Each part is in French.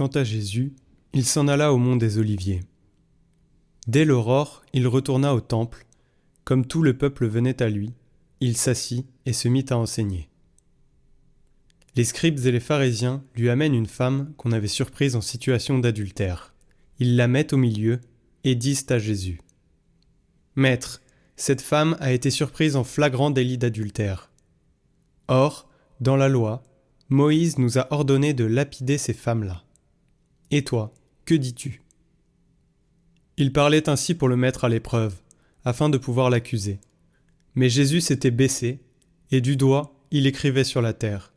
Quant à Jésus, il s'en alla au mont des Oliviers. Dès l'aurore, il retourna au temple. Comme tout le peuple venait à lui, il s'assit et se mit à enseigner. Les scribes et les pharisiens lui amènent une femme qu'on avait surprise en situation d'adultère. Ils la mettent au milieu et disent à Jésus : « Maître, cette femme a été surprise en flagrant délit d'adultère. Or, dans la loi, Moïse nous a ordonné de lapider ces femmes-là. Et toi, que dis-tu » Il parlait ainsi pour le mettre à l'épreuve, afin de pouvoir l'accuser. Mais Jésus s'était baissé, et du doigt, il écrivait sur la terre.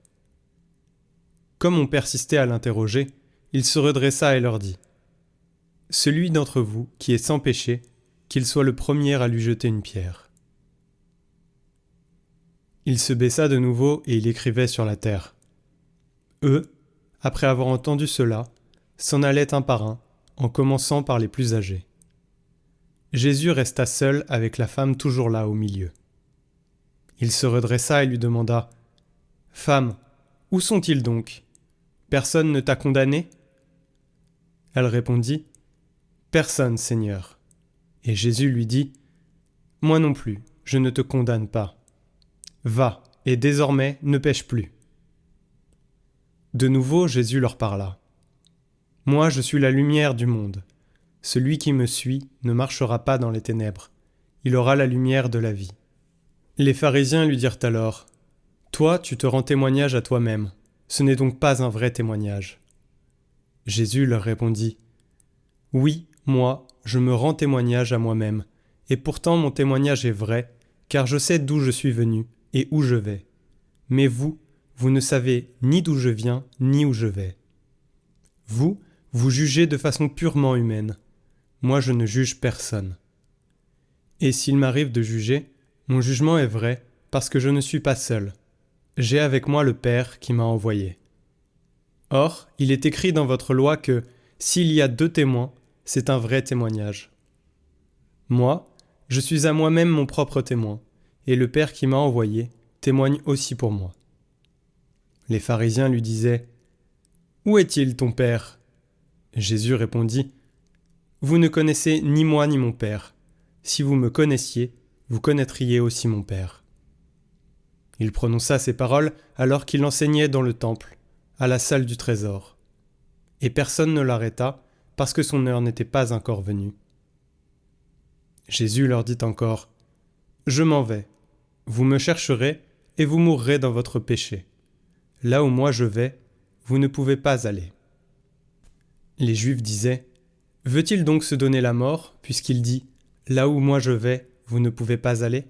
Comme on persistait à l'interroger, il se redressa et leur dit : « Celui d'entre vous qui est sans péché, qu'il soit le premier à lui jeter une pierre. » Il se baissa de nouveau et il écrivait sur la terre. Eux, après avoir entendu cela, s'en allaient un par un, en commençant par les plus âgés. Jésus resta seul avec la femme toujours là au milieu. Il se redressa et lui demanda : « Femme, où sont-ils donc ? Personne ne t'a condamné ? » Elle répondit : « Personne, Seigneur. » Et Jésus lui dit : « Moi non plus, je ne te condamne pas. Va, et désormais ne pêche plus. » De nouveau, Jésus leur parla : « Moi, je suis la lumière du monde. Celui qui me suit ne marchera pas dans les ténèbres. Il aura la lumière de la vie. » Les pharisiens lui dirent alors : « Toi, tu te rends témoignage à toi-même. Ce n'est donc pas un vrai témoignage. » Jésus leur répondit : « Oui, moi, je me rends témoignage à moi-même, et pourtant mon témoignage est vrai, car je sais d'où je suis venu et où je vais. Mais vous, vous ne savez ni d'où je viens, ni où je vais. Vous, vous jugez de façon purement humaine. Moi, je ne juge personne. Et s'il m'arrive de juger, mon jugement est vrai, parce que je ne suis pas seul. J'ai avec moi le Père qui m'a envoyé. Or, il est écrit dans votre loi que, s'il y a 2 témoins, c'est un vrai témoignage. Moi, je suis à moi-même mon propre témoin, et le Père qui m'a envoyé témoigne aussi pour moi. » Les pharisiens lui disaient : « Où est-il ton Père ? » Jésus répondit : « Vous ne connaissez ni moi ni mon Père. Si vous me connaissiez, vous connaîtriez aussi mon Père. » Il prononça ces paroles alors qu'il enseignait dans le temple, à la salle du trésor. Et personne ne l'arrêta, parce que son heure n'était pas encore venue. Jésus leur dit encore : « Je m'en vais. Vous me chercherez, et vous mourrez dans votre péché. Là où moi je vais, vous ne pouvez pas aller. » Les Juifs disaient : « Veut-il donc se donner la mort, puisqu'il dit : Là où moi je vais, vous ne pouvez pas aller ? »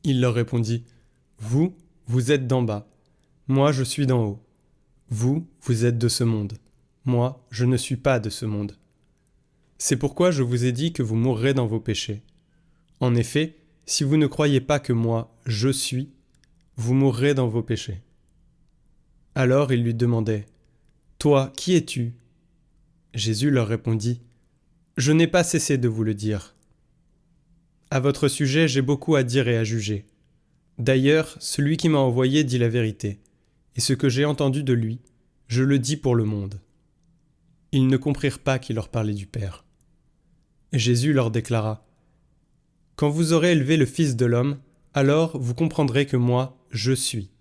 Il leur répondit : « Vous, vous êtes d'en bas. Moi, je suis d'en haut. Vous, vous êtes de ce monde. Moi, je ne suis pas de ce monde. C'est pourquoi je vous ai dit que vous mourrez dans vos péchés. En effet, si vous ne croyez pas que moi, je suis, vous mourrez dans vos péchés. » Alors ils lui demandaient : « Toi, qui es-tu ? » Jésus leur répondit : « Je n'ai pas cessé de vous le dire. À votre sujet, j'ai beaucoup à dire et à juger. D'ailleurs, celui qui m'a envoyé dit la vérité, et ce que j'ai entendu de lui, je le dis pour le monde. » Ils ne comprirent pas qu'il leur parlait du Père. Jésus leur déclara : « Quand vous aurez élevé le Fils de l'homme, alors vous comprendrez que moi, je suis,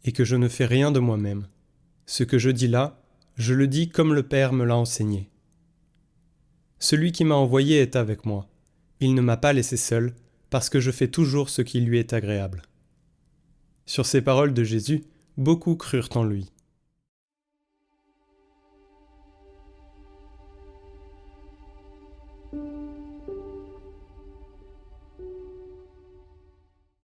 et que je ne fais rien de moi-même. Ce que je dis là, je le dis comme le Père me l'a enseigné. Celui qui m'a envoyé est avec moi. Il ne m'a pas laissé seul, parce que je fais toujours ce qui lui est agréable. » Sur ces paroles de Jésus, beaucoup crurent en lui.